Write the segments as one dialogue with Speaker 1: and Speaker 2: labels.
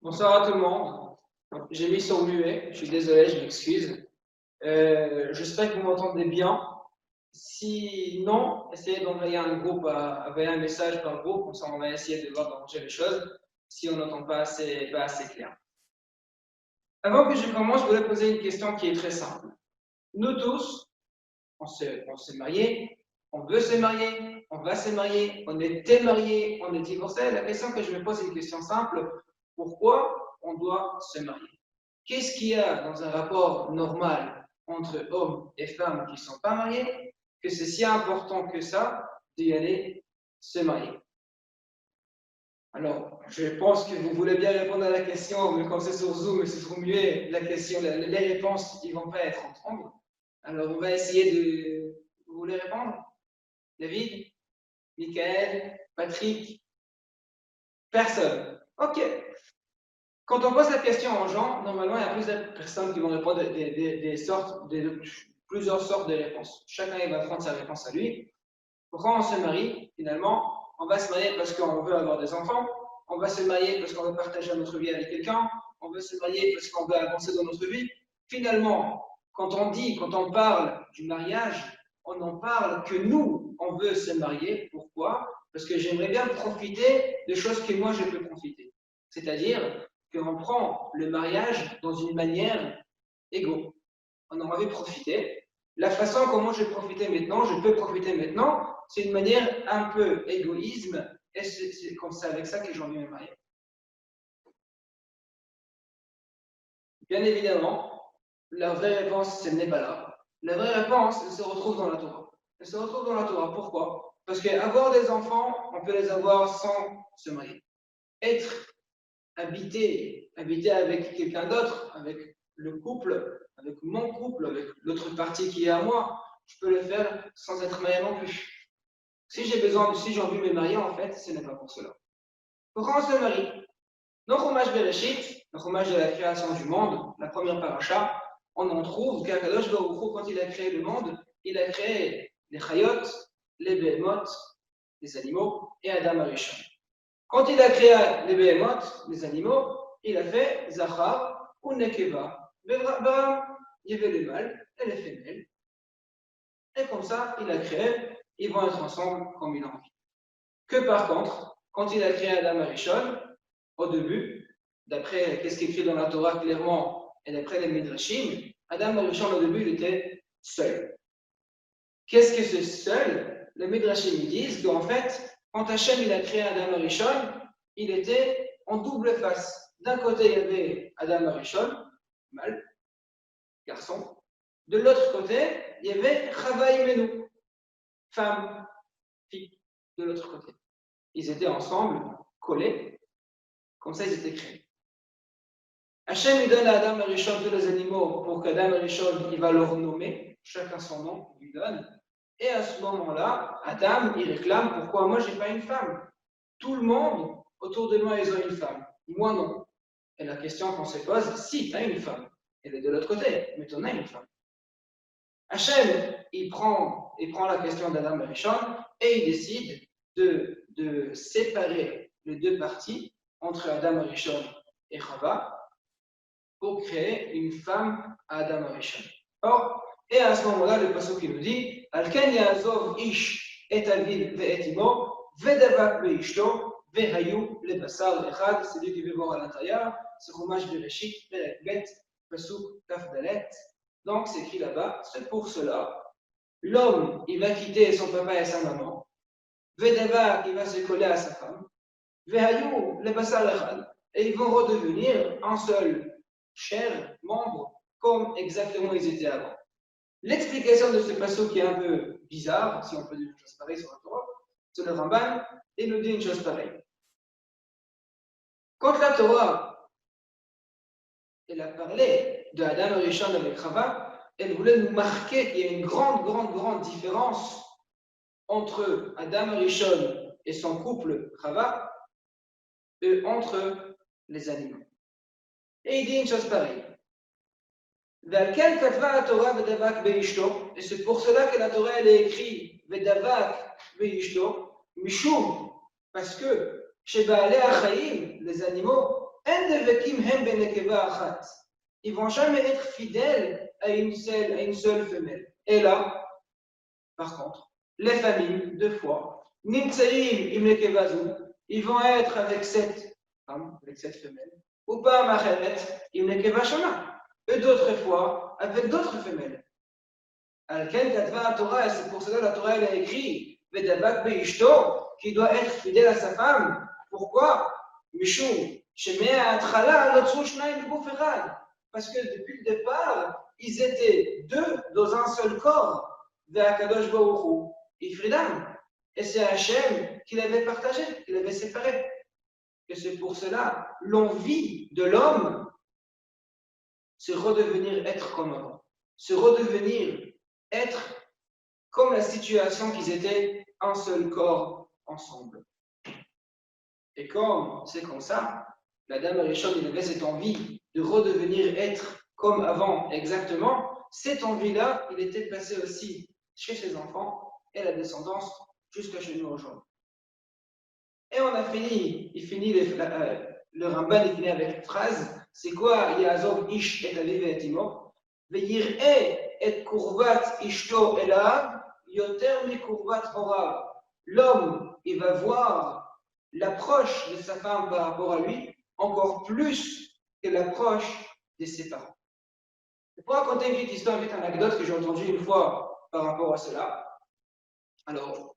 Speaker 1: Bonsoir à tout le monde. J'ai mis sur muet, je suis désolé, je m'excuse. J'espère que vous m'entendez bien. Si non, essayez d'envoyer envoyer un message par groupe, comme ça on va essayer de voir d'arranger les choses si on n'entend pas assez clair. Avant que je commence, je voulais poser une question qui est très simple. Nous tous, on s'est mariés, on veut se marier, on va se marier, on était mariés, on est divorcé. La question que je me pose est une question simple. Pourquoi on doit se marier? Qu'est-ce qu'il y a dans un rapport normal entre hommes et femmes qui ne sont pas mariés que c'est si important que ça d'y aller se marier? Alors, je pense que vous voulez bien répondre à la question, mais quand c'est sur Zoom et c'est sur muet, la question, les réponses, ils ne vont pas être ensemble. Alors, on va essayer de... Vous voulez répondre? David? Michael? Patrick? Personne. OK. Quand on pose la question aux gens, normalement, il y a plusieurs personnes qui vont répondre plusieurs sortes de réponses. Chacun il va prendre sa réponse à lui. Pourquoi on se marie? Finalement, on va se marier parce qu'on veut avoir des enfants. On va se marier parce qu'on veut partager notre vie avec quelqu'un. On veut se marier parce qu'on veut avancer dans notre vie. Finalement, quand on parle du mariage, on en parle que nous, on veut se marier. Pourquoi? Parce que j'aimerais bien profiter des choses que moi, je peux profiter. C'est-à-dire qu'on prend le mariage dans une manière égaux. On en envie de profiter. La façon comment je peux profiter maintenant, c'est une manière un peu égoïsme, et c'est comme ça, avec ça que j'ai envie de me marier. Bien évidemment, la vraie réponse, ce n'est pas là. La vraie réponse, elle se retrouve dans la Torah. Elle se retrouve dans la Torah. Pourquoi? Parce qu'avoir des enfants, on peut les avoir sans se marier. Habiter avec quelqu'un d'autre, avec le couple, avec mon couple, avec l'autre partie qui est à moi, je peux le faire sans être marié non plus. Si j'ai envie de me marier, en fait, ce n'est pas pour cela. Pourquoi on se marie? Dans Chumash Bereshit, le Chumash de la création du monde, la première paracha, on en trouve qu'Akadosh Baruch Hu, quand il a créé le monde, il a créé les chayot, les behemoth, les animaux, et Adam Arishon. Quand il a créé les behemoth, les animaux, il a fait Zachar ou Nekeva. Il y avait le mâle et les femelles. Et comme ça, il a créé, ils vont être ensemble comme il a envie. Que par contre, quand il a créé Adam Arishon, au début, d'après ce qui est écrit dans la Torah clairement et d'après les Midrashim, Adam Arishon au début, il était seul. Qu'est-ce que c'est seul? Les Midrashim disent qu'en fait, quand Hachem il a créé Adam Arishon, il était en double face. D'un côté, il y avait Adam Arishon, mâle, garçon. De l'autre côté, il y avait Chava Imenu, femme, fille, de l'autre côté. Ils étaient ensemble, collés, comme ça ils étaient créés. Hachem il donne à Adam Arishon tous les animaux pour qu'Adam Arishon il va leur nommer, chacun son nom, il lui donne. Et à ce moment-là, Adam il réclame pourquoi moi j'ai pas une femme. Tout le monde autour de moi ils ont une femme, moi non. Et la question qu'on se pose, si tu as une femme, elle est de l'autre côté, mais tu en as une femme. Hachem il prend la question d'Adam Arishon et il décide de séparer les deux parties entre Adam Arishon et Chava pour créer une femme à Adam Arishon. Or, et à ce moment-là, le passage qui nous dit Alken Yazov Ish et Alvin ve'etimo vedavak ve'ishto ve'hayu le basar echad. C'est lui qui veut voir à l'intérieur. C'est Chumash Bereshit, Perek Bet, Pasuk Kaf Dalet. Donc, c'est écrit là-bas. C'est pour cela. L'homme, il va quitter son papa et sa maman. Vedavak, il va se coller à sa femme. Ve'hayu le basar echad. Et ils vont redevenir un seul chair, membre, comme exactement ils étaient avant. L'explication de ce passage qui est un peu bizarre, si on peut dire une chose pareille sur la Torah, c'est le Ramban, et nous dit une chose pareille. Quand la Torah, elle a parlé de Adam Arishon avec Chava, elle voulait nous marquer qu'il y a une grande différence entre Adam Arishon et son couple Chava, et entre les animaux. Et il dit une chose pareille. Et c'est pour cela que la Torah elle est écrite Vedavak Veishto, Mishum Parce que chez Baalei Achaim, les animaux, ils ne vont jamais être fidèles à une seule femelle. Et là, par contre, les familles, deux fois, Nimtsaïm im nekevazu, ils vont être avec cette femme, avec cette femelle, ou pas Macheret im nekevashana, et d'autres fois avec d'autres femelles. Alken Katva la Torah, et c'est pour cela que la Torah elle a écrit Vedabak Beishto, qui doit être fidèle à sa femme. Pourquoi Mishum, Shemea Atrala, Lotsu Shnaim Biguf Echad. Parce que depuis le départ, ils étaient deux dans un seul corps. Ve'akadosh Baruch Hu, Ifridam. Et c'est Hachem qui l'avait partagé, qui l'avait séparé. Et c'est pour cela, l'envie de l'homme, c'est redevenir être comme avant. C'est redevenir être comme la situation qu'ils étaient un seul corps ensemble. Et comme c'est comme ça, la dame Arishon, il avait cette envie de redevenir être comme avant exactement. Cette envie-là, il était passé aussi chez ses enfants et la descendance jusqu'à chez nous aujourd'hui. Et on a fini, le Ramban il finit avec une phrase, c'est quoi Ya'azov ish et aviv et timo, ve'yir'e et kurvat ishto elav, yoter mi kurvat horav. L'homme, il va voir l'approche de sa femme par rapport à lui, encore plus que l'approche de ses parents. Je peux raconter une petite histoire, une petite anecdote que j'ai entendue une fois par rapport à cela. Alors,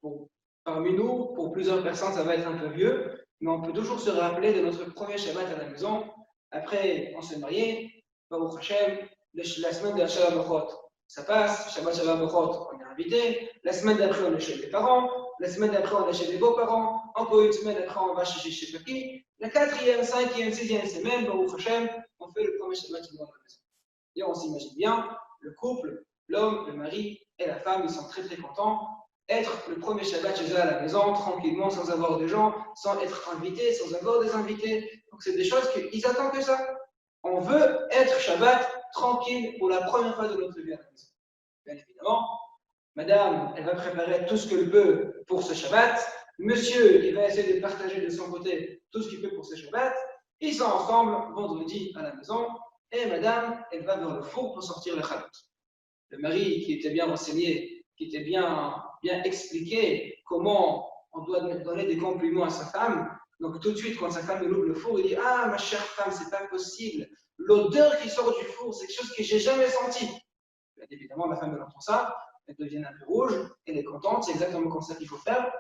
Speaker 1: parmi nous, pour plusieurs personnes, ça va être un peu vieux, mais on peut toujours se rappeler de notre premier Shabbat à la maison. Après, on s'est marié, Baruch Hashem, la semaine de Shabbat Bechot, ça passe, Shabbat Bechot, on est invité. La semaine d'après, on est chez les parents. La semaine d'après, on est chez les beaux-parents. Encore une semaine après, on va chez Papi. La quatrième, cinquième, sixième semaine, Baruch Hashem, on fait le premier Shabbat à la maison. Et on s'imagine bien, le couple, l'homme, le mari et la femme, ils sont très très contents. Être le premier Shabbat chez eux à la maison, tranquillement, sans avoir de gens, sans être invité, sans avoir des invités. Donc, c'est des choses qu'ils attendent que ça. On veut être Shabbat tranquille pour la première fois de notre vie à la maison. Bien évidemment, madame, elle va préparer tout ce qu'elle peut pour ce Shabbat. Monsieur, il va essayer de partager de son côté tout ce qu'il peut pour ce Shabbat. Ils sont ensemble vendredi à la maison. Et madame, elle va vers le four pour sortir le chalut. Le mari, qui était bien renseigné, qui était bien expliqué comment on doit donner des compliments à sa femme. Donc tout de suite, quand sa femme ouvre le four, il dit « Ah, ma chère femme, c'est pas possible. L'odeur qui sort du four, c'est quelque chose que j'ai jamais senti. » Bien évidemment, la femme, elle entend ça, elle devient un peu rouge, elle est contente, c'est exactement comme ça qu'il faut faire.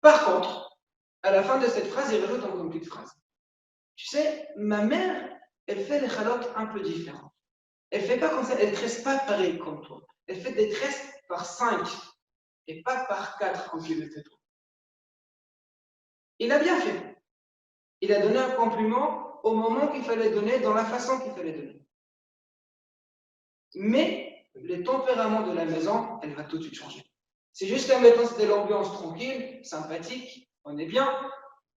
Speaker 1: Par contre, à la fin de cette phrase, il rajoute encore une petite phrase. Tu sais, ma mère, elle fait les chalotes un peu différentes. Elle ne fait pas comme ça, elle ne tresse pas pareil comme toi. Elle fait des tresses par 5 et pas par 4 comme tu le fais toi. Il a bien fait. Il a donné un compliment au moment qu'il fallait donner, dans la façon qu'il fallait donner. Mais le tempérament de la maison, elle va tout de suite changer. C'est juste qu'à maintenant, c'était l'ambiance tranquille, sympathique, on est bien.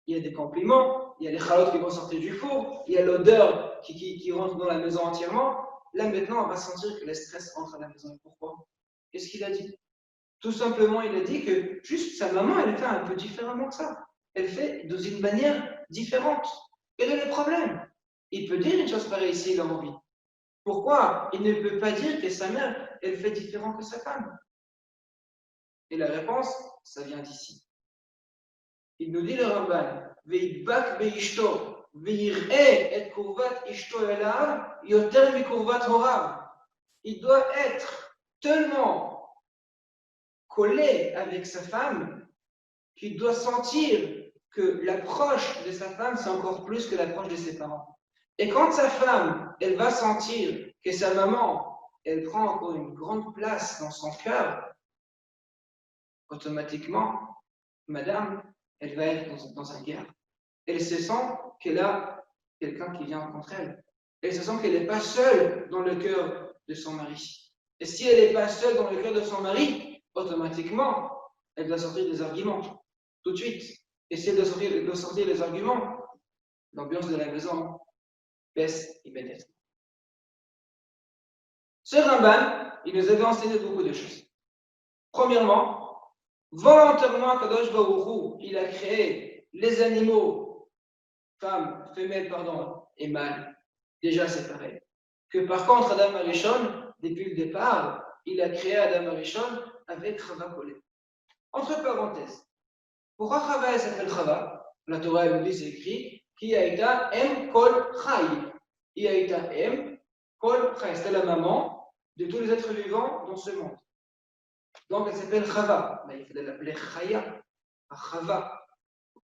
Speaker 1: Il y a des compliments, il y a les chalotes qui vont sortir du four, il y a l'odeur qui rentre dans la maison entièrement. Là, maintenant, on va sentir que le stress rentre à la maison. Pourquoi? Qu'est-ce qu'il a dit? Tout simplement, il a dit que juste sa maman, elle fait un peu différemment que ça. Elle fait d'une manière différente. Quel est le problème? Il peut dire une chose pareille s'il a envie. Pourquoi il ne peut pas dire que sa mère, elle fait différent que sa femme? Et la réponse, ça vient d'ici. Il nous dit le Ramban, Veidbak beishto, veir'e et kurvat ishto elav, yoter mi kurvat horav. Il doit être tellement collé avec sa femme qu'il doit sentir que l'approche de sa femme, c'est encore plus que l'approche de ses parents. Et quand sa femme, elle va sentir que sa maman, elle prend encore une grande place dans son cœur, automatiquement, madame, elle va être dans un guerre. Elle se sent qu'elle a quelqu'un qui vient contre elle. Elle se sent qu'elle n'est pas seule dans le cœur de son mari. Et si elle n'est pas seule dans le cœur de son mari, automatiquement, elle doit sortir des arguments, tout de suite. Et si elle doit sortir des arguments, l'ambiance de la maison baisse immédiatement. Ce Ramban, il nous avait enseigné beaucoup de choses. Premièrement, Volontairement, Kadosh Baruch Hu, il a créé les animaux, femmes, femelles, pardon, et mâles, déjà séparés. Que par contre, Adam Arishon, depuis le départ, il a créé Adam Arishon avec Chava collé. Entre parenthèses, pourquoi Chava s'appelle Chava? La Torah nous dit, c'est écrit, qui a été M Kol Chai. Qui a été M Kol Chai. C'était la maman de tous les êtres vivants dans ce monde. Donc elle s'appelle Chava. Mais il fallait l'appeler Chaya, Chava.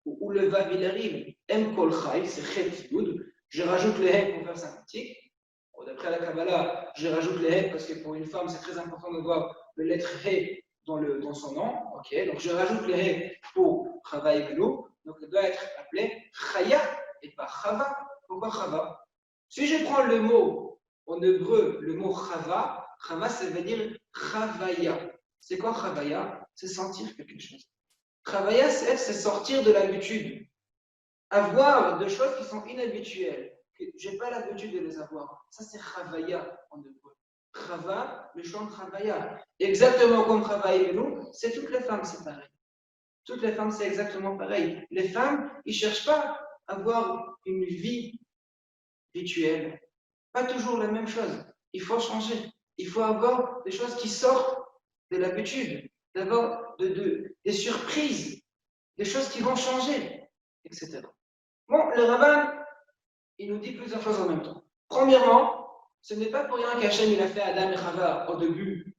Speaker 1: Où le Vav il arrive, M Kol Chai, c'est Chet Yud. Je rajoute les Hem pour faire sympathique. D'après la Kabbalah, je rajoute les Hem parce que pour une femme, c'est très important d'avoir le lettre He dans son nom. Ok, donc je rajoute les Hem pour Chava et Benou. Donc elle doit être appelée Chaya et pas Chava. Pourquoi Chava? Si je prends le mot en hébreu, le mot Chava, Chava, ça veut dire Chavaya. C'est quoi Chavaya? C'est sentir quelque chose. Chavaya, c'est sortir de l'habitude. Avoir des choses qui sont inhabituelles. Je n'ai pas l'habitude de les avoir. Ça, c'est Chavaya en hébreu. Chava, le chant Chavaya. Exactement comme Chava et nous, c'est toutes les femmes, c'est pareil. Toutes les femmes, c'est exactement pareil. Les femmes, ils ne cherchent pas à avoir une vie rituelle. Pas toujours la même chose. Il faut changer. Il faut avoir des choses qui sortent de l'habitude. D'avoir des surprises, des choses qui vont changer, etc. Bon, le rabbin, il nous dit plusieurs choses en même temps. Premièrement, ce n'est pas pour rien qu'Hachem il a fait Adam et Chava au début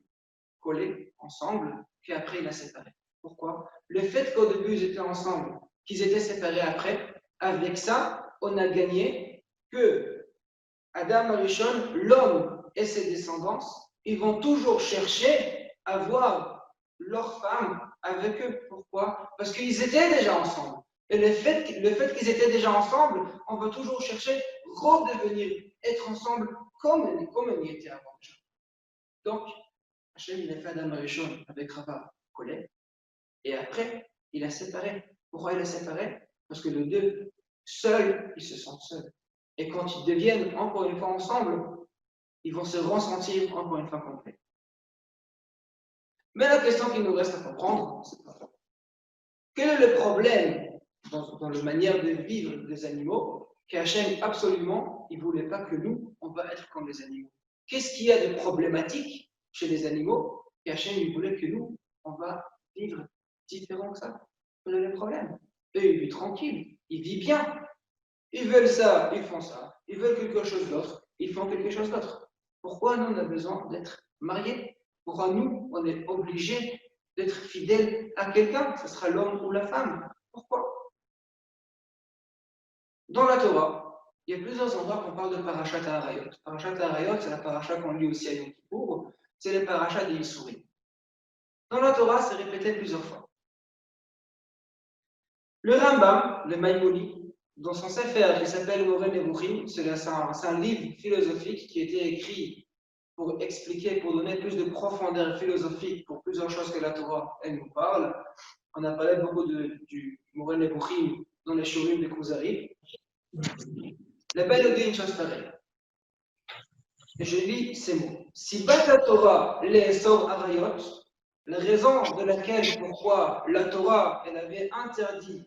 Speaker 1: collés ensemble, puis après il a séparé. Pourquoi? Le fait qu'au début ils étaient ensemble, qu'ils étaient séparés après, avec ça, on a gagné que Adam Arishon, l'homme et ses descendants, ils vont toujours chercher à voir leur femme avec eux. Pourquoi? Parce qu'ils étaient déjà ensemble. Et le fait qu'ils étaient déjà ensemble, on va toujours chercher redevenir, être ensemble comme ils étaient avant. Donc, Hachem, il a fait Adam Arishon avec Rava collé, et après, il a séparé. Pourquoi il a séparé? Parce que les deux, seuls, ils se sentent seuls. Et quand ils deviennent encore une fois ensemble, ils vont se ressentir encore une fois complets. Mais la question qu'il nous reste à comprendre, c'est quel est le problème dans la manière de vivre des animaux qu'Hachem, absolument, il ne voulait pas que nous, on va être comme les animaux. Qu'est-ce qu'il y a de problématique chez les animaux qu'Hachem, il voulait que nous, on va vivre différent que ça? Quel est le problème? Eux, ils vivent tranquilles, ils vivent bien. Ils veulent ça, ils font ça. Ils veulent quelque chose d'autre, ils font quelque chose d'autre. Pourquoi nous, on a besoin d'être mariés? Pourquoi nous, on est obligés d'être fidèles à quelqu'un? Ce sera l'homme ou la femme. Pourquoi? Dans la Torah, il y a plusieurs endroits qu'on parle de Parashat Harayot. Parashat Harayot, c'est la paracha qu'on lit aussi à Yom Kippour, c'est le parachat des Yisourim. Dans la Torah, c'est répété plusieurs fois. Le Rambam, le Maïmonide, dans son Sefer qui s'appelle Moreh Nevuchim, c'est un livre philosophique qui a été écrit pour expliquer, pour donner plus de profondeur philosophique pour plusieurs choses que la Torah, elle nous parle. On a parlé beaucoup du Moreh Nevuchim dans les Shurim de Kuzari. Là-bas, il nous dit une chose pareille. Et je lis ces mots. Si Bata Torah les sort Arayot, la raison de laquelle, pourquoi la Torah, elle avait interdit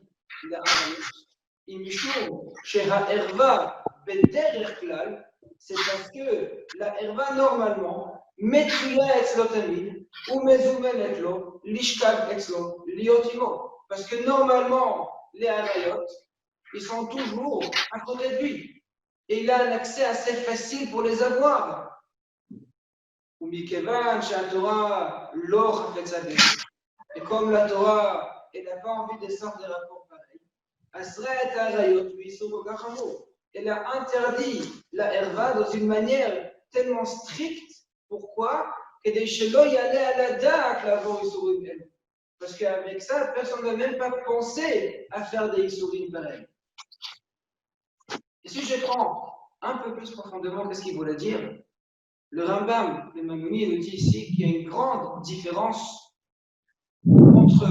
Speaker 1: la Arayot, c'est parce que la herva normalement, metria etzlo tamid, ou mezumen etlo, lishkab etzlo, liotimo. Parce que normalement, les harayot, ils sont toujours à côté de lui. Et il a un accès assez facile pour les avoir. Ou mikevan, chez la Torah, l'or a fait sa vie. Et comme la Torah, elle n'a pas envie de sortir des rapports pareils, elle a interdit la herva dans une manière tellement stricte. Pourquoi? Parce qu'avec ça, personne ne va même pas penser à faire des Issourim pareils. Et si je prends un peu plus profondément, qu'est-ce qu'il voulait dire? Le Rambam, le Maimonides, nous dit ici qu'il y a une grande différence entre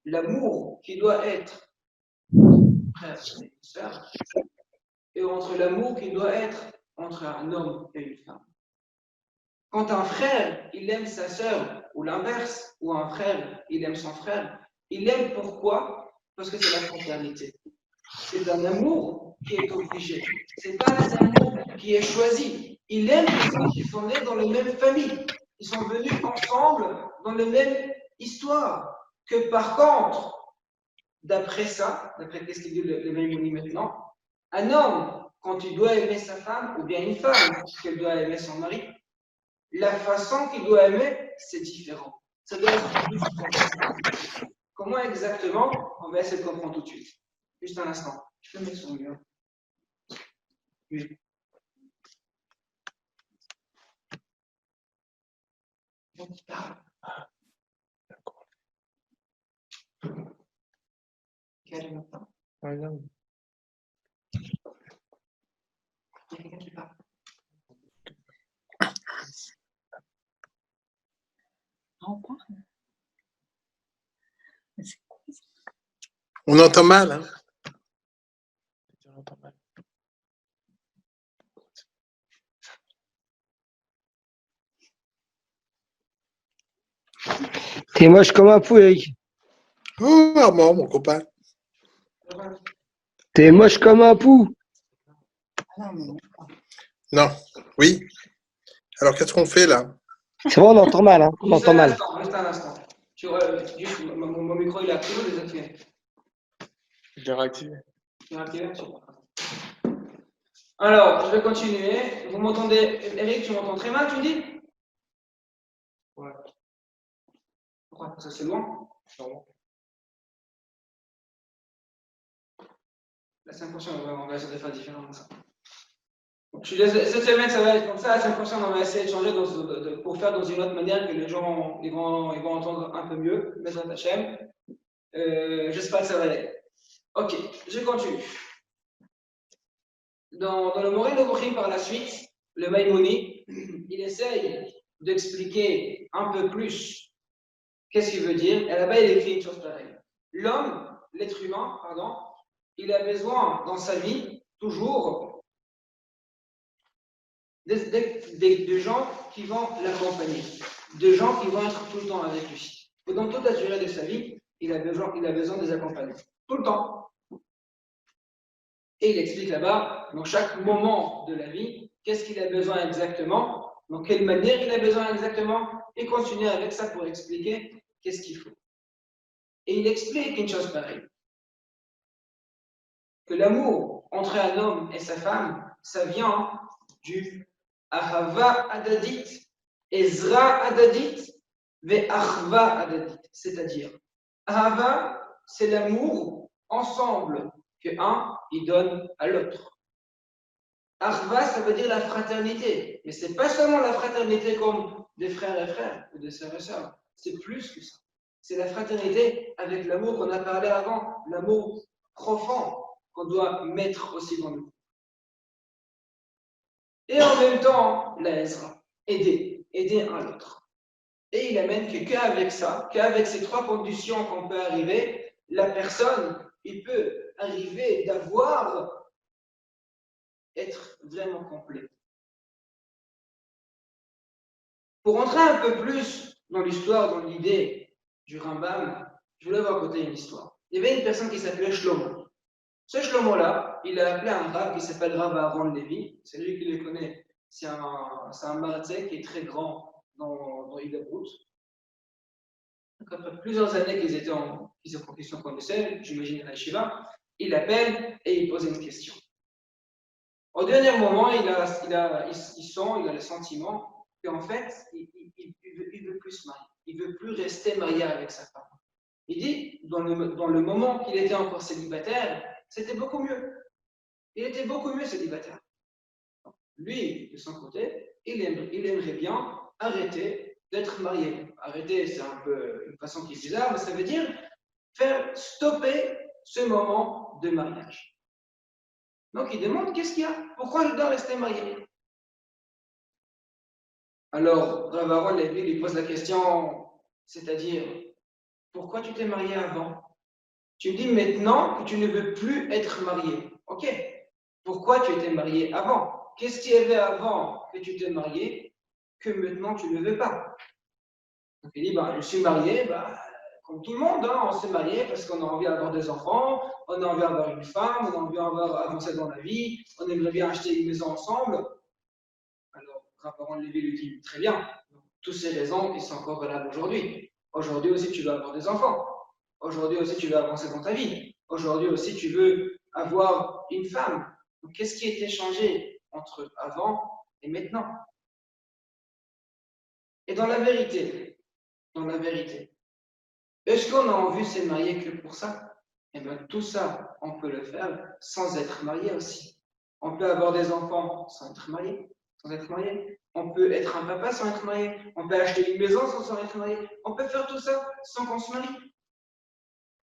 Speaker 1: l'amour qui doit être frère et sœur, et entre l'amour qui doit être entre un homme et une femme. Quand un frère, il aime sa sœur, ou l'inverse, ou un frère, il aime son frère, il aime pourquoi? Parce que c'est la fraternité. C'est un amour qui est obligé. C'est pas un amour qui est choisi. Il aime les gens qui sont nés dans la même famille. Ils sont venus ensemble dans la même histoire. Que par contre, d'après ça, d'après ce qu'il dit le Maïmouni maintenant, un homme, quand il doit aimer sa femme, ou bien une femme, qu'elle doit aimer son mari, la façon qu'il doit aimer, c'est différent. Ça doit être plus fort. Comment exactement? On va essayer de comprendre tout de suite. Juste un instant. Je peux mettre sur le mur. Oui. Qui parle? Quel matin? Il y a quelqu'un qui parle.
Speaker 2: On parle.
Speaker 3: On entend mal, hein? On entend mal.
Speaker 4: T'es moche comme un pou, Eric.
Speaker 3: Oh, Armand, mon copain.
Speaker 4: T'es moche comme un pou.
Speaker 3: Non, oui. Alors, qu'est-ce qu'on fait là?
Speaker 4: C'est bon, on entend mal, hein? On entend mal.
Speaker 1: Juste un instant. Mon micro, il est activé ou désactivé?
Speaker 3: Je l'ai réactivé.
Speaker 1: Alors, je vais continuer. Vous m'entendez? Eric, tu m'entends très mal, tu me dis?
Speaker 3: Ouais.
Speaker 1: Pourquoi? Parce que c'est loin?
Speaker 3: Non.
Speaker 1: La semaine prochaine, on va essayer de faire différemment ça. Cette semaine, ça va être comme ça. La semaine prochaine, on va essayer de changer pour faire dans une autre manière que les gens ils vont entendre un peu mieux. Bezrat Hashem. J'espère que ça va aller. Ok, je continue. Dans le Moré Nevuchim, par la suite, le Maïmouni, il essaye d'expliquer un peu plus qu'est-ce qu'il veut dire. Et là-bas, il écrit une chose pareille. L'homme, l'être humain, pardon, il a besoin dans sa vie, toujours, de gens qui vont l'accompagner, de gens qui vont être tout le temps avec lui. Pendant toute la durée de sa vie, il a besoin de les accompagner. Tout le temps. Et il explique là-bas, dans chaque moment de la vie, qu'est-ce qu'il a besoin exactement, dans quelle manière il a besoin exactement, et continue avec ça pour expliquer qu'est-ce qu'il faut. Et il explique une chose pareille, que l'amour entre un homme et sa femme, ça vient du Ahava Adadit, Ezra Adadit, Ve'achva Adadit, c'est-à-dire, Ahava, c'est l'amour ensemble que un, il donne à l'autre. Achva, ça veut dire la fraternité. Mais ce n'est pas seulement la fraternité comme des frères et frères ou des sœurs et sœurs. C'est plus que ça. C'est la fraternité avec l'amour qu'on a parlé avant, l'amour profond qu'on doit mettre aussi dans nous. Et en même temps, la Ezra, aider un l'autre. Et il amène qu'avec ça, qu'avec ces trois conditions qu'on peut arriver, la personne, il peut arriver être vraiment complet. Pour entrer un peu plus dans l'histoire, dans l'idée du Rambam, je voulais vous raconter une histoire. Il y avait une personne qui s'appelait Shlomo. Ce Shlomo-là, il a appelé un rabbin qui s'appelle Rav Aaron Levi. C'est lui qui le connaît. C'est un marzé qui est très grand dans Hidabrut. Après plusieurs années qu'ils sont connaissés, j'imagine à la Shiva, il l'appelle et il pose une question. Au dernier moment, il a le sentiment qu'en fait, il veut plus se marier. Il ne veut plus rester marié avec sa femme. Il dit, dans le moment qu'il était encore célibataire, c'était beaucoup mieux. Il était beaucoup mieux célibataire. Lui, de son côté, il aimerait bien arrêter d'être marié. Arrêter, c'est un peu une façon qui est bizarre, mais ça veut dire faire stopper ce moment de mariage. Donc il demande qu'est-ce qu'il y a? Pourquoi je dois rester marié? Alors, Rav Aaron lui pose la question, c'est-à-dire, pourquoi tu t'es marié avant? Tu me dis maintenant que tu ne veux plus être marié. Ok. Pourquoi tu étais marié avant? Qu'est-ce qu'il y avait avant que tu t'es marié que maintenant tu ne le veux pas. Donc il dit, je suis marié, comme tout le monde, hein, on s'est marié parce qu'on a envie d'avoir des enfants, on a envie d'avoir une femme, on a envie d'avancer dans la vie, on aimerait bien acheter une maison ensemble. Alors, Raphaël Lévy lui dit, très bien, toutes ces raisons, ils sont encore valables aujourd'hui. Aujourd'hui aussi, tu veux avoir des enfants. Aujourd'hui aussi, tu veux avancer dans ta vie. Aujourd'hui aussi, tu veux avoir une femme. Donc, qu'est-ce qui a été changé entre avant et maintenant? Et dans la vérité, est-ce qu'on a envie de se marier que pour ça? Eh bien, tout ça, on peut le faire sans être marié aussi. On peut avoir des enfants sans être marié. On peut être un papa sans être marié. On peut acheter une maison sans être marié. On peut faire tout ça sans qu'on se marie.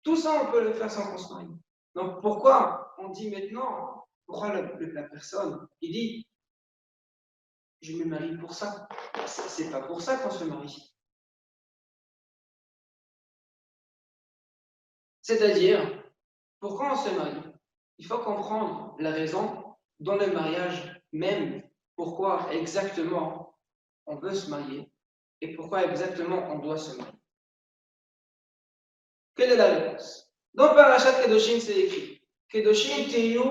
Speaker 1: Tout ça, on peut le faire sans qu'on se marie. Donc, pourquoi on dit maintenant, pourquoi la personne, il dit, je me marie pour ça? C'est pas pour ça qu'on se marie. C'est-à-dire, pourquoi on se marie? Il faut comprendre la raison dans le mariage même, pourquoi exactement on veut se marier et pourquoi exactement on doit se marier. Quelle est la réponse? Dans Parashat Kedoshim, c'est écrit Kedoshim Teyu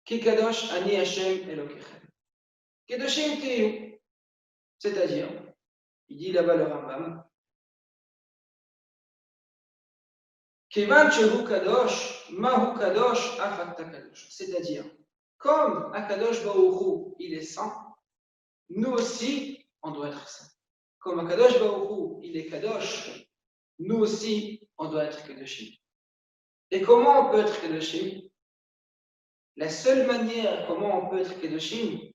Speaker 1: Ki Kadosh Ani Hashem Elokechem. Kedoshim Teyu, c'est-à-dire, il dit là-bas le Rambam, Kevan Shehu Kadosh, Mahu Kadosh, Afakta Kadosh. C'est-à-dire, comme Akadosh Baruch Hu, il est saint, nous aussi, on doit être saint. Comme Akadosh Baruch Hu, il est Kadosh, nous aussi, on doit être Kedoshim. Et comment on peut être Kedoshim? La seule manière comment on peut être Kedoshim,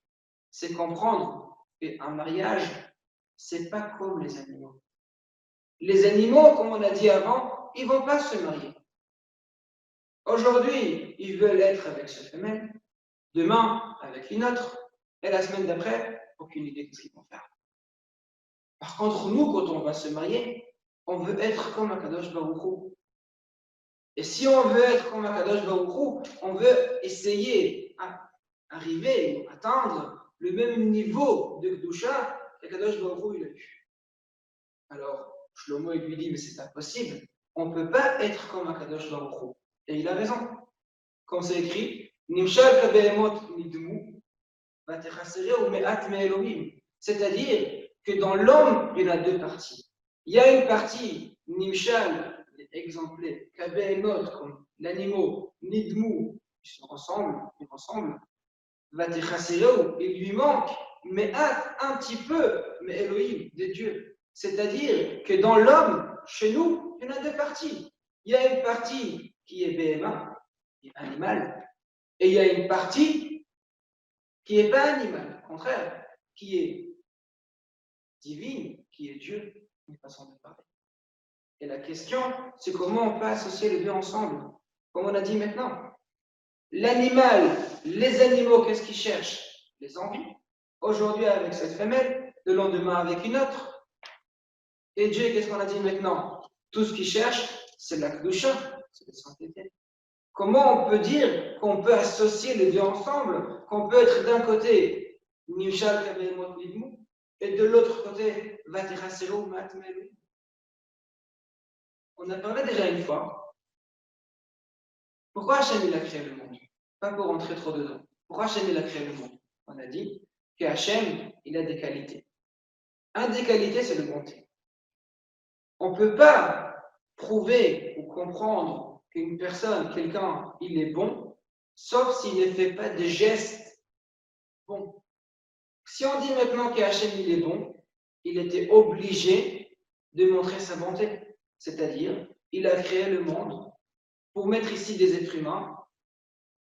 Speaker 1: c'est comprendre qu'un mariage, c'est pas comme les animaux. Les animaux, comme on a dit avant, ils vont pas se marier. Aujourd'hui, ils veulent être avec cette femelle, demain avec une autre, et la semaine d'après, aucune idée de ce qu'ils vont faire. Par contre, nous, quand on va se marier, on veut être comme Akadosh Baruch Hu. Et si on veut être comme Akadosh Baruch Hu, on veut essayer d'arriver ou atteindre le même niveau de Kedusha qu'Akadosh Baruch Hu il a eu. Alors, Shlomo lui dit, mais c'est impossible. On ne peut pas être comme Akadosh Baruch Hu. Et il a raison. Comme c'est écrit, Nimshal kabehemot nidmu, vatechasere ou me'at me'elohim. C'est-à-dire que dans l'homme, il y a deux parties. Il y a une partie, Nimshal, exemplaire, kabehemot, comme l'animal, nidmu, ils se ressemblent, vatechasere, il lui manque, me'at, un petit peu, mais Elohim, des dieux. C'est-à-dire que dans l'homme, chez nous, il y en a deux parties. Il y a une partie qui est BMA, qui est animal, et il y a une partie qui n'est pas animale, au contraire, qui est divine, qui est Dieu, une façon de parler. Et la question, c'est comment on peut associer les deux ensemble, comme on a dit maintenant. L'animal, les animaux, qu'est-ce qu'ils cherchent? Les envies. Aujourd'hui avec cette femelle, le lendemain avec une autre. Et Dieu, qu'est-ce qu'on a dit maintenant? Tout ce qu'il cherche, c'est la kedusha, c'est la sainteté. Comment on peut dire qu'on peut associer les deux ensemble, qu'on peut être d'un côté Nimshal Kabehemot Nidmu et de l'autre côté Vatechasero Matmelu? On a parlé déjà une fois. Pourquoi Hachem il a créé le monde? Pas pour rentrer trop dedans. Pourquoi Hachem il a créé le monde? On a dit que Hachem il a des qualités. Une des qualités, c'est la bonté. On ne peut pas prouver ou comprendre qu'une personne, quelqu'un, il est bon, sauf s'il ne fait pas de gestes bons. Si on dit maintenant qu'Hachem il est bon, il était obligé de montrer sa bonté. C'est-à-dire, il a créé le monde pour mettre ici des êtres humains,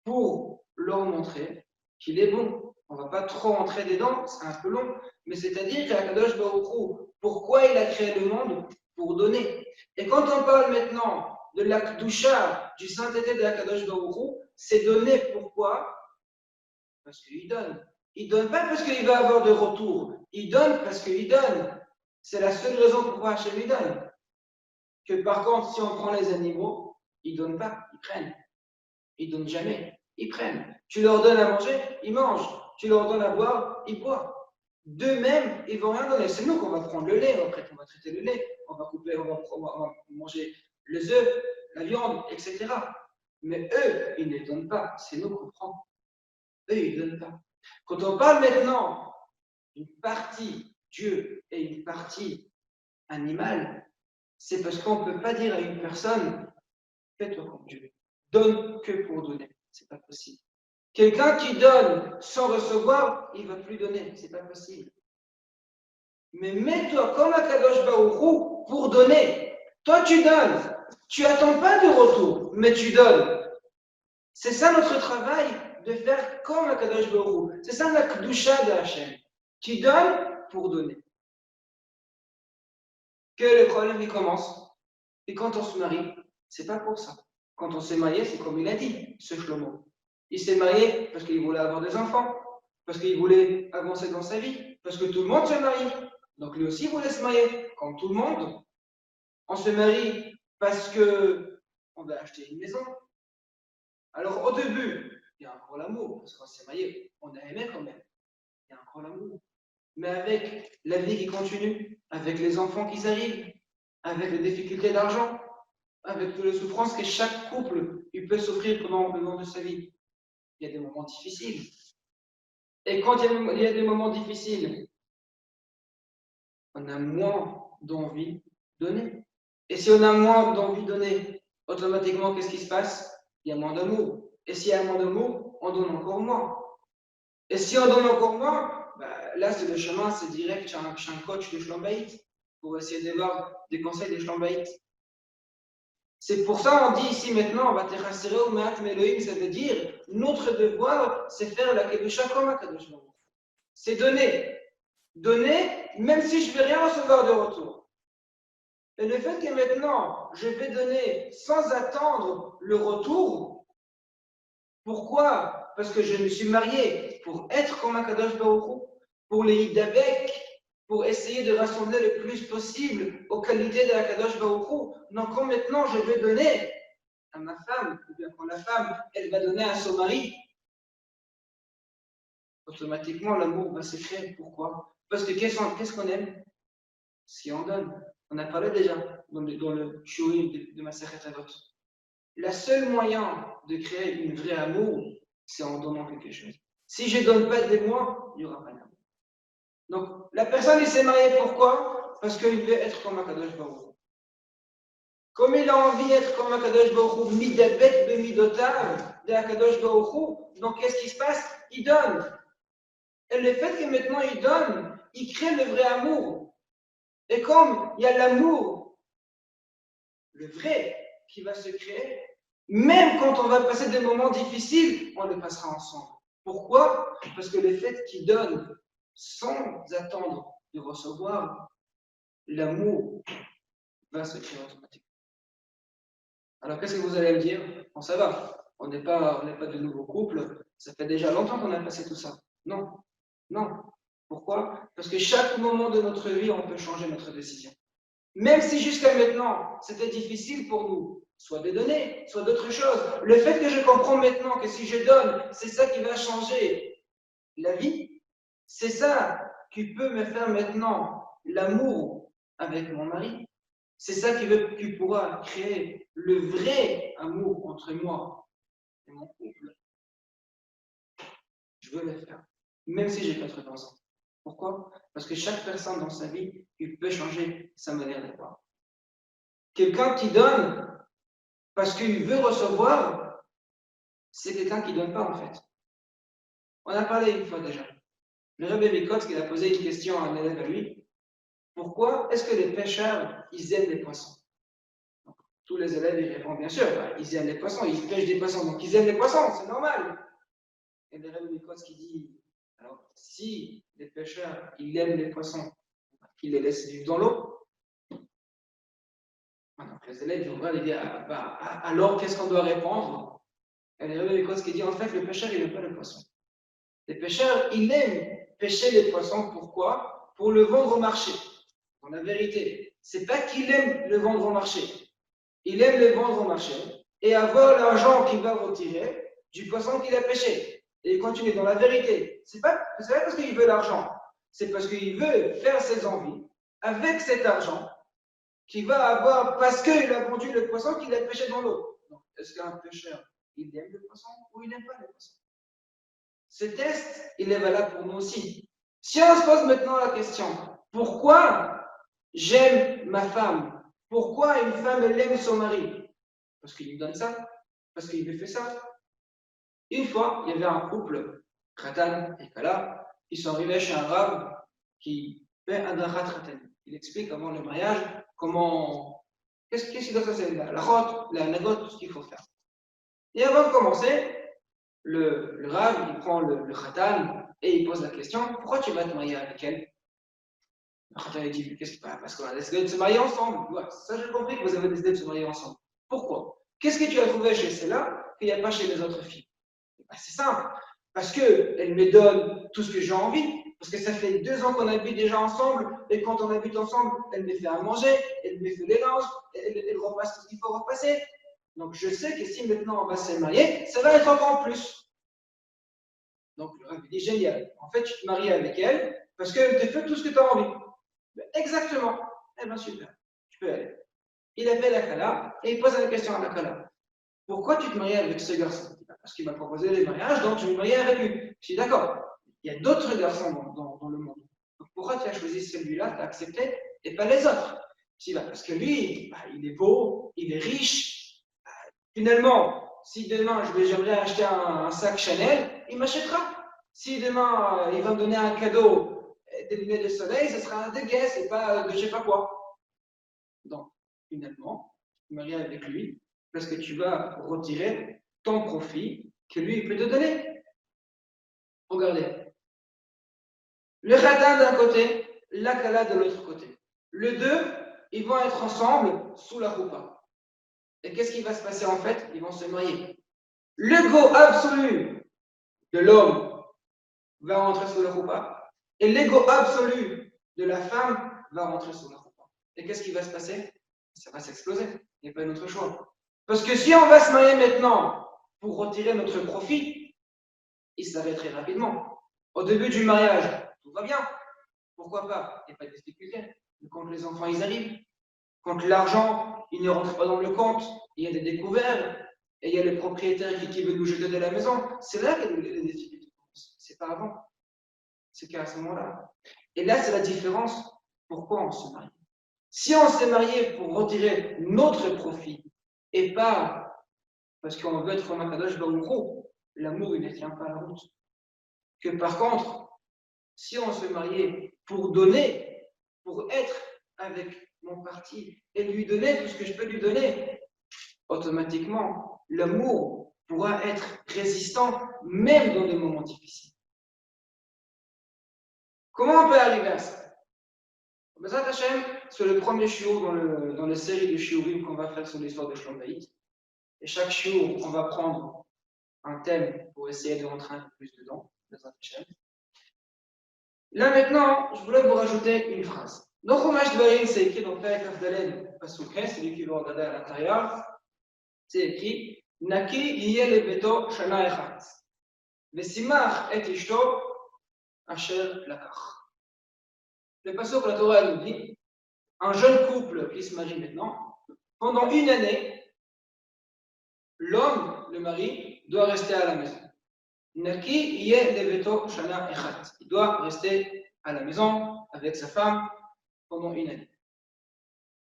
Speaker 1: pour leur montrer qu'il est bon. On ne va pas trop entrer dedans, c'est un peu long, mais c'est-à-dire qu'Akadosh Baruch Hu, pourquoi il a créé le monde? Pour donner. Et quand on parle maintenant de la Kedusha, du sainteté de Akadosh Baruch Hu, c'est donner pourquoi? Parce qu'il donne. Il donne pas parce qu'il va avoir de retour. Il donne parce qu'il donne. C'est la seule raison pourquoi Hachem lui donne. Que par contre, si on prend les animaux, ils donnent pas, ils prennent. Ils donnent jamais, ils prennent. Tu leur donnes à manger, ils mangent. Tu leur donnes à boire, ils boivent. d'eux-mêmes, ils ne vont rien donner. C'est nous qu'on va prendre le lait, on va traiter le lait, on va couper, on va manger les œufs, la viande, etc. Mais eux, ils ne donnent pas. C'est nous qu'on prend. Eux, ils ne donnent pas. Quand on parle maintenant d'une partie Dieu et une partie animale, c'est parce qu'on ne peut pas dire à une personne, fais-toi comme Dieu. Donne que pour donner. C'est pas possible. Quelqu'un qui donne sans recevoir, il ne va plus donner. C'est pas possible. Mais mets-toi comme Akadosh Baruch Hu pour donner. Toi, tu donnes. Tu n'attends pas de retour, mais tu donnes. C'est ça notre travail, de faire comme Akadosh Baruch Hu. C'est ça la Kedusha de Hachem. Tu donnes pour donner. Que le problème il commence. Et quand on se marie, c'est pas pour ça. Quand on s'est marié, c'est comme il a dit, ce Shlomo. Il s'est marié parce qu'il voulait avoir des enfants, parce qu'il voulait avancer dans sa vie, parce que tout le monde se marie. Donc lui aussi voulait se marier, comme tout le monde. On se marie parce que on va acheter une maison. Alors au début, il y a encore l'amour, parce qu'on s'est marié, on a aimé quand même. Il y a encore l'amour. Mais avec la vie qui continue, avec les enfants qui arrivent, avec les difficultés d'argent, avec toutes les souffrances que chaque couple il peut souffrir pendant le long de sa vie, il y a des moments difficiles. Et quand il y a des moments difficiles, on a moins d'envie de donner. Et si on a moins d'envie de donner, automatiquement, qu'est-ce qui se passe? Il y a moins d'amour. Et s'il y a moins d'amour, on donne encore moins. Et si on donne encore moins, là, c'est le chemin, c'est direct chez un coach de Shlombaït pour essayer d'avoir des conseils de Shlombaït. C'est pour ça qu'on dit ici maintenant, on va terrasser au Maat Meloïm, ça veut dire, notre devoir, c'est faire la Kedusha comme à Kadosh Baruch. C'est donner. Donner, même si je ne vais rien recevoir de retour. Et le fait que maintenant, je vais donner sans attendre le retour, pourquoi? Parce que je me suis marié pour être comme un Kadosh Baruch, pour les Hidabek, pour essayer de rassembler le plus possible aux qualités de la Kadosh Baruch Hu. Donc quand maintenant je vais donner à ma femme, ou bien quand la femme, elle va donner à son mari, automatiquement l'amour va se créer. Pourquoi? Parce que qu'est-ce qu'on aime? Si on donne. On a parlé déjà dans le Shurim de Masechet Avot. Le seul moyen de créer une vraie amour, c'est en donnant quelque chose. Si je ne donne pas de moi, il n'y aura pas d'amour. Donc, la personne, il s'est marié pourquoi? Parce qu'il veut être comme Akadosh Baruch. Comme il a envie d'être comme Akadosh Baruch Hu, midabek bemidotav de Akadosh Baruch Hu, donc qu'est-ce qui se passe? Il donne. Et le fait que maintenant il donne, il crée le vrai amour. Et comme il y a l'amour, le vrai, qui va se créer, même quand on va passer des moments difficiles, on les passera ensemble. Pourquoi? Parce que le fait qu'il donne sans attendre de recevoir, l'amour va se créer automatiquement. Alors, qu'est-ce que vous allez me dire? Bon, ça va, on n'est pas de nouveaux couples, ça fait déjà longtemps qu'on a passé tout ça. Non, non. Pourquoi? Parce que chaque moment de notre vie, on peut changer notre décision. Même si jusqu'à maintenant, c'était difficile pour nous, soit de donner, soit d'autres choses. Le fait que je comprends maintenant que si je donne, c'est ça qui va changer la vie, c'est ça qui peut me faire maintenant l'amour avec mon mari. C'est ça qui pourra créer le vrai amour entre moi et mon couple. Je veux le faire, même si j'ai 80 ans. Pourquoi? Parce que chaque personne dans sa vie, il peut changer sa manière de voir. Quelqu'un qui donne parce qu'il veut recevoir, c'est quelqu'un qui ne donne pas en fait. On a parlé une fois déjà. Le Rebbe Mikotsk, il a posé une question à un élève à lui. Pourquoi est-ce que les pêcheurs, ils aiment les poissons? Donc, tous les élèves, ils répondent bien sûr, ils aiment les poissons, ils pêchent des poissons, donc ils aiment les poissons, c'est normal. Et le Rebbe Mikotsk, il dit, alors si les pêcheurs, ils aiment les poissons, qu'ils les laissent vivre dans l'eau, donc les élèves vont voir, ils disent, alors qu'est-ce qu'on doit répondre? Et le Rebbe Mikotsk, il dit, en fait, le pêcheur, il n'aime pas le poisson. Les pêcheurs, ils aiment pêcher les poissons, pourquoi? Pour le vendre au marché. En la vérité, c'est pas qu'il aime le vendre au marché. Il aime le vendre au marché et avoir l'argent qu'il va retirer du poisson qu'il a pêché. Et il continue dans la vérité. C'est pas parce qu'il veut l'argent. c'est parce qu'il veut faire ses envies avec cet argent qu'il va avoir parce qu'il a vendu le poisson qu'il a pêché dans l'eau. Est-ce qu'un pêcheur, il aime le poisson ou il n'aime pas le poisson? Ce test, il est valable pour nous aussi. Si on se pose maintenant la question, pourquoi j'aime ma femme? Pourquoi une femme, elle aime son mari? Parce qu'il lui donne ça, parce qu'il lui fait ça. Une fois, il y avait un couple, Khatan et Kala, ils sont arrivés chez un rabbin qui fait Adachat Khatan. Il explique avant le mariage, qu'est-ce qu'il doit faire, la rote, la nagot, tout ce qu'il faut faire. Et avant de commencer, le rabbin, il prend le Khatan et il pose la question, pourquoi tu vas te marier avec elle? Le Khatan dit, qu'est-ce qui passe? Parce qu'on a décidé de se marier ensemble. Ouais, ça, j'ai compris que vous avez décidé de se marier ensemble. Pourquoi? Qu'est-ce que tu as trouvé chez celle-là qu'il n'y a pas chez les autres filles? Ben, c'est simple, parce qu'elle me donne tout ce que j'ai envie, parce que ça fait 2 ans qu'on habite déjà ensemble, et quand on habite ensemble, elle me fait à manger, elle me fait les linges, elle repasse tout ce qu'il faut repasser. Donc je sais que si maintenant on va se marier, ça va être encore plus. Donc le rabbi dit génial, en fait tu te maries avec elle, parce qu'elle te fait tout ce que tu as envie. Ben, exactement, eh bien super, tu peux aller. Il appelle la Kala, et il pose la question à la Kala. Pourquoi tu te maries avec ce garçon? Parce qu'il m'a proposé les mariages, donc je vais me marier avec lui. Je suis d'accord. Il y a d'autres garçons dans le monde. Donc pourquoi tu as choisi celui-là, tu as accepté, et pas les autres? Je dis, parce que lui, il est beau, il est riche. Finalement, si demain j'aimerais acheter un sac Chanel, il m'achètera. Si demain il va me donner un cadeau, des lunettes de soleil, ce sera un de Guess et pas de je sais pas quoi. Donc, finalement, tu te maries avec lui parce que tu vas retirer ton profit que lui il peut te donner. Regardez. Le radin d'un côté, la kala de l'autre côté. Les deux, ils vont être ensemble sous la roupa. Et qu'est-ce qui va se passer en fait? Ils vont se marier. L'ego absolu de l'homme va rentrer sous la roupa. Et l'ego absolu de la femme va rentrer sous la roupa. Et qu'est-ce qui va se passer? Ça va s'exploser. Il n'y a pas d'autre choix. Parce que si on va se marier maintenant pour retirer notre profit, il s'arrêterait rapidement. Au début du mariage, tout va bien. Pourquoi pas? Il n'y a pas de difficulté. Mais quand les enfants ils arrivent, quand l'argent il ne rentre pas dans le compte, il y a des découvertes, et il y a le propriétaire qui veut nous jeter de la maison, c'est là qu'il y a des difficultés. C'est pas avant. C'est qu'à ce moment-là. Et là, c'est la différence. Pourquoi on se marie? Si on s'est marié pour retirer notre profit et pas parce qu'on veut être un Kadosh Baruch Hu, l'amour, il ne tient pas la route. Que par contre, si on se mariait pour donner, pour être avec mon parti et lui donner tout ce que je peux lui donner, automatiquement, l'amour pourra être résistant même dans des moments difficiles. Comment on peut arriver à ça? Bezrat Hashem, c'est le premier shiur dans la série de shiurim qu'on va faire sur l'histoire de Shlom Bayit. Et chaque shiur, on va prendre un thème pour essayer de rentrer un peu plus dedans. Bezrat Hashem. Là maintenant, je voulais vous rajouter une phrase. Dans Chumash Dvarim, c'est écrit dans Perek Afdalen Pasukhe, c'est lui qui va regarder à l'intérieur. C'est écrit Naki yiyeh lebeto shana echat, vesimach et ishto asher lakach. Le pasuk, la Torah nous dit un jeune couple qui se marie maintenant, pendant une année, l'homme, le mari, doit rester à la maison. Naki yiyeh lebeto shana echat. Il doit rester à la maison avec sa femme pendant une année.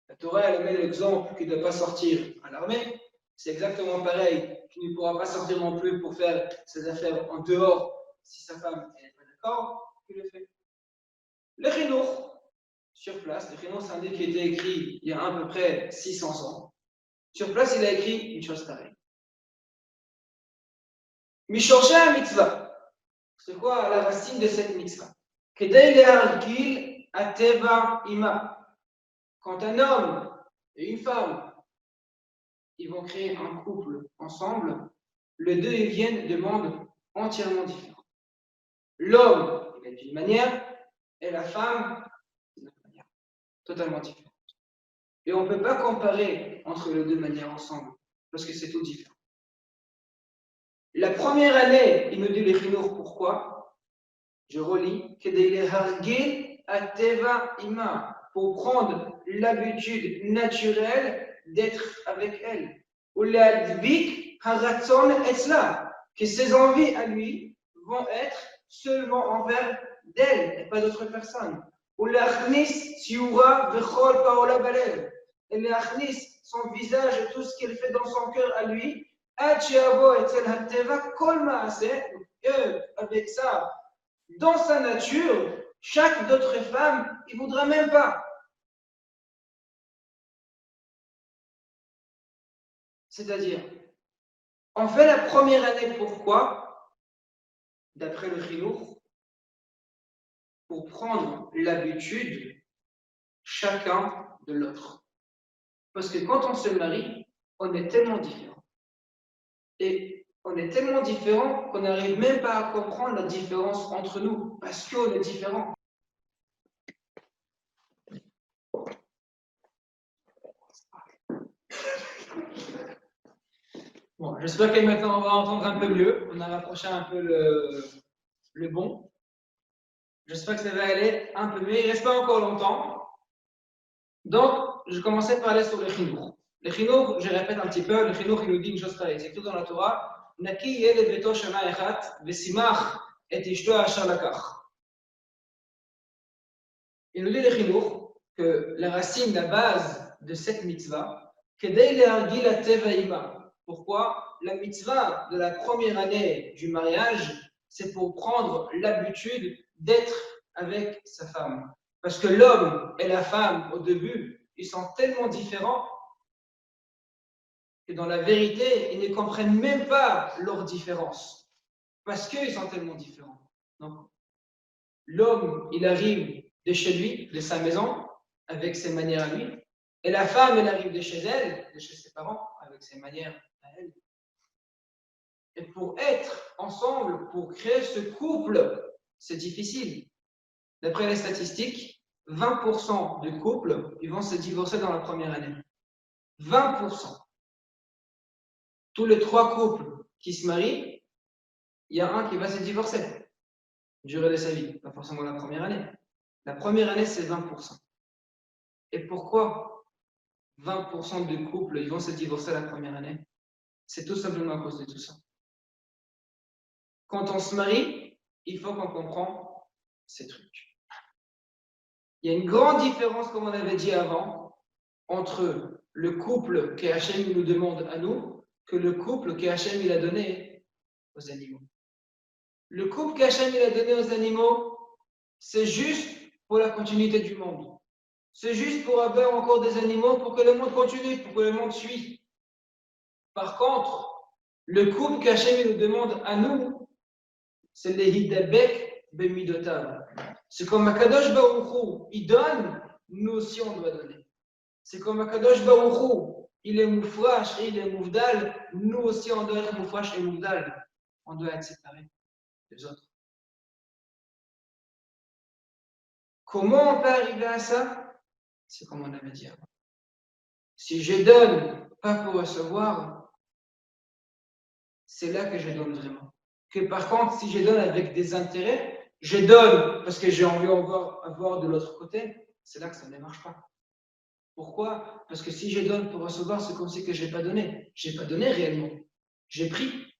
Speaker 1: La Torah, elle met l'exemple qu'il ne doit pas sortir à l'armée. C'est exactement pareil, qu'il ne pourra pas sortir non plus pour faire ses affaires en dehors si sa femme n'est pas d'accord, qu'il le fait. Le chinour, sur place, le chinour, c'est un livre qui a été écrit il y a à peu près 600 ans. Sur place, il a écrit une chose pareille. Mishorsheh mitzvah. C'est quoi la racine de cette mitzvah? Kedei le'argil ateva ima. Quand un homme et une femme ils vont créer un couple ensemble, les deux ils viennent de mondes entièrement différents. L'homme, il est d'une manière, et la femme, d'une manière totalement différente. Et on ne peut pas comparer entre les deux manières ensemble, parce que c'est tout différent. La première année, il nous dit les chinours pourquoi? Je relis, Kedei lehargil ateva ima, pour prendre l'habitude naturelle d'être avec elle. Ou l'advik haratzon etzla, que ses envies à lui vont être seulement envers d'elle et pas d'autres personnes. Ou l'achnis siura vechol paola balev, et l'achnis son visage et tout ce qu'elle fait dans son cœur à lui, ad sheavo etzel hateva kol maase, avec ça, dans sa nature, chaque d'autres femmes, il ne voudra même pas. C'est-à-dire, on fait la première année, pourquoi? D'après le Chinour, pour prendre l'habitude chacun de l'autre. Parce que quand on se marie, on est tellement différents. Et on est tellement différents qu'on n'arrive même pas à comprendre la différence entre nous, parce qu'on est différents. Bon, j'espère que maintenant on va entendre un peu mieux. On a rapproché un peu le bon. J'espère que ça va aller un peu mieux. Il ne reste pas encore longtemps. Donc, je commençais par aller sur le chinour. Le chinour, je répète un petit peu, le chinour, il nous dit une chose pareille. C'est tout dans la Torah. Naki yele beto shana echat, vesimach et ishto ashar lakach. Il nous dit le chinour que la racine, la base de cette mitzvah, kedei lehargil la teva ima. Pourquoi? La mitzvah de la première année du mariage, c'est pour prendre l'habitude d'être avec sa femme. Parce que l'homme et la femme, au début, ils sont tellement différents que dans la vérité, ils ne comprennent même pas leurs différences. Parce qu'ils sont tellement différents. Donc, l'homme, il arrive de chez lui, de sa maison, avec ses manières à lui. Et la femme, elle arrive de chez elle, de chez ses parents, avec ses manières à elle. Et pour être ensemble, pour créer ce couple, c'est difficile. D'après les statistiques, 20% de couples, ils vont se divorcer dans la première année. 20%. Tous les 3 couples qui se marient, il y a un qui va se divorcer. Durée de sa vie, pas forcément la première année. La première année, c'est 20%. Et pourquoi 20% de couples, ils vont se divorcer la première année? C'est tout simplement à cause de tout ça. Quand on se marie, il faut qu'on comprenne ces trucs. Il y a une grande différence, comme on avait dit avant, entre le couple que Hachem nous demande à nous, que le couple que Hachem il a donné aux animaux. Le couple que Hachem il a donné aux animaux, c'est juste pour la continuité du monde. C'est juste pour avoir encore des animaux pour que le monde continue, pour que le monde suive. Par contre, le couple qu'Hachem nous demande à nous, c'est les hidabek bemidotav. C'est comme Akadosh Baruch Hu, il donne, nous aussi on doit donner. C'est comme Akadosh Baruch Hu, il est moufrash et il est moufdal, nous aussi on doit être moufrash et moufdal. On doit être séparés des autres. Comment on peut arriver à ça? C'est comme on avait dit avant. Si je donne pas pour recevoir, c'est là que je donne vraiment. Que par contre, si je donne avec des intérêts, je donne parce que j'ai envie d'avoir de l'autre côté, c'est là que ça ne marche pas. Pourquoi? Parce que si je donne pour recevoir, c'est comme si que je n'ai pas donné. Je n'ai pas donné réellement. J'ai pris,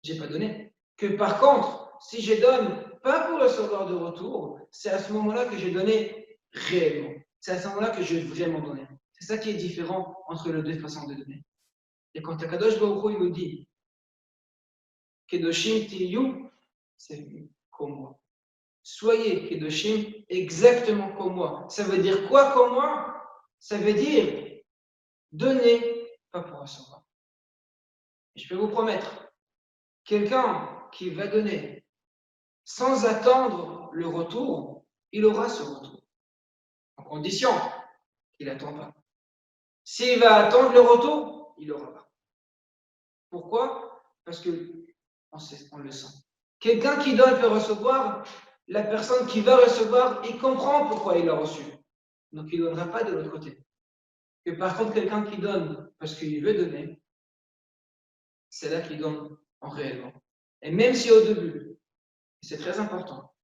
Speaker 1: je n'ai pas donné. Que par contre, si je donne pas pour recevoir de retour, c'est à ce moment-là que j'ai donné réellement. C'est à ce moment-là que j'ai vraiment donné. C'est ça qui est différent entre les deux façons de donner. Et quand Akadosh Baruch Hu, il nous dit Kedoshim tiyu, c'est comme moi. Soyez Kedoshim exactement comme moi. Ça veut dire quoi comme moi? Ça veut dire donner, pas pour recevoir. Et je peux vous promettre, quelqu'un qui va donner sans attendre le retour, il aura ce retour. En condition qu'il n'attend pas. S'il va attendre le retour, il n'aura pas. Pourquoi? Parce que on le sent. Quelqu'un qui donne peut recevoir, la personne qui va recevoir, il comprend pourquoi il a reçu. Donc il ne donnera pas de l'autre côté. Et par contre, quelqu'un qui donne parce qu'il veut donner, c'est là qu'il donne en réellement. Et même si au début, c'est très important,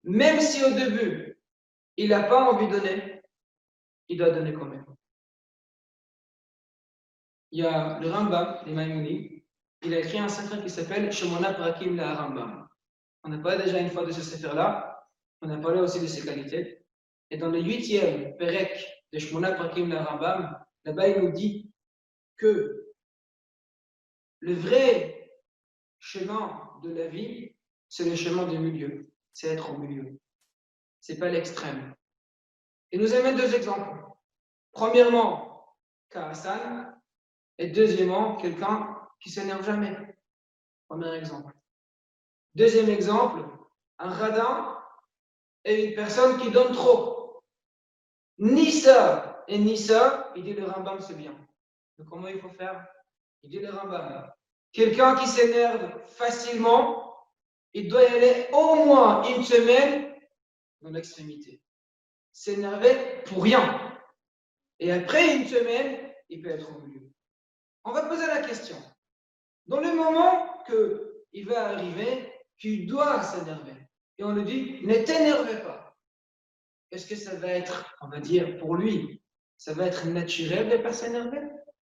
Speaker 1: même si au début, il n'a pas envie de donner, il doit donner quand même. Il y a le Rambam, les Maïmouni, il a écrit un sefer qui s'appelle Shemona Prakim la Rambam. On a parlé déjà une fois de ce sefer-là, on a parlé aussi de ses qualités. Et dans le 8e Perek de Shemona Prakim la Rambam, là-bas il nous dit que le vrai chemin de la vie, c'est le chemin du milieu, c'est être au milieu. C'est pas l'extrême. Il nous amène deux exemples. Premièrement, Kaasan, et deuxièmement, quelqu'un qui ne s'énerve jamais. Premier exemple. Deuxième exemple, un radin et une personne qui donne trop. Ni ça et ni ça, il dit le Rambam c'est bien. Donc comment il faut faire? Il dit le Rambam. Quelqu'un qui s'énerve facilement, il doit y aller au moins une semaine dans l'extrémité. S'énerver pour rien. Et après une semaine, il peut être au milieu. On va poser la question. Dans le moment qu'il va arriver, tu dois s'énerver. Et on lui dit, ne t'énervez pas. Est-ce que ça va être, on va dire, pour lui, ça va être naturel de ne pas s'énerver?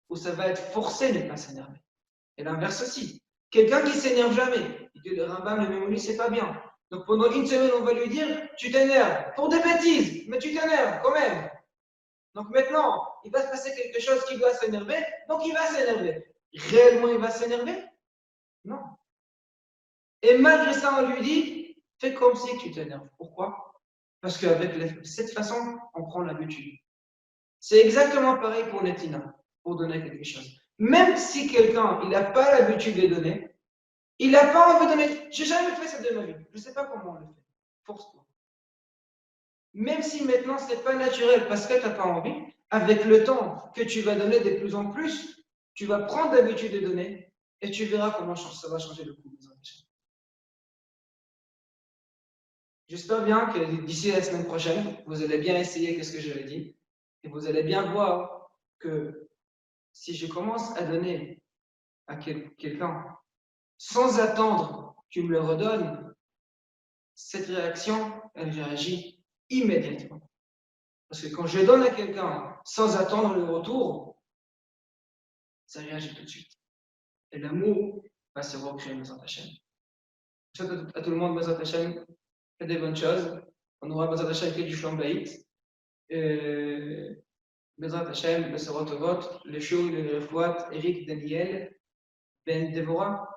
Speaker 1: Ou ça va être forcé de ne pas s'énerver? Et l'inverse aussi. Quelqu'un qui ne s'énerve jamais, il dit le Rambam, le Mémouli, c'est pas bien. Donc pendant une semaine, on va lui dire, tu t'énerves pour des bêtises, mais tu t'énerves quand même. Donc maintenant, il va se passer quelque chose qui doit s'énerver, donc il va s'énerver. Réellement, il va s'énerver? Non. Et malgré ça, on lui dit, fais comme si tu t'énerves. Pourquoi? Parce qu'avec cette façon, on prend l'habitude. C'est exactement pareil pour Netina, pour donner quelque chose. Même si quelqu'un, il n'a pas l'habitude de donner, il n'a pas envie de donner. J'ai jamais fait ça de ma vie. Je ne sais pas comment on le fait. Force-toi. Même si maintenant, ce n'est pas naturel parce que tu n'as pas envie, avec le temps que tu vas donner de plus en plus, tu vas prendre l'habitude de donner et tu verras comment ça va changer le coup. J'espère bien que d'ici la semaine prochaine, vous allez bien essayer ce que je l'ai dit et vous allez bien voir que si je commence à donner à quelqu'un sans attendre qu'il me le redonne, cette réaction, elle réagit immédiatement. Parce que quand je donne à quelqu'un sans attendre le retour, ça réagit tout de suite. Et l'amour va se recréer Bezrat Hashem. Je souhaite à tout le monde Bezrat Hashem que des bonnes choses. On aura Bezrat Hashem que du Shalom Bayit. Bezrat Hashem, Besorot Tovot, le Shul, le Refouat, Eric Daniel, Ben Devora.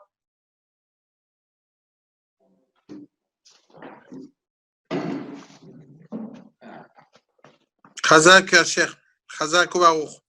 Speaker 3: Chazak Asher, Chazak Baruch.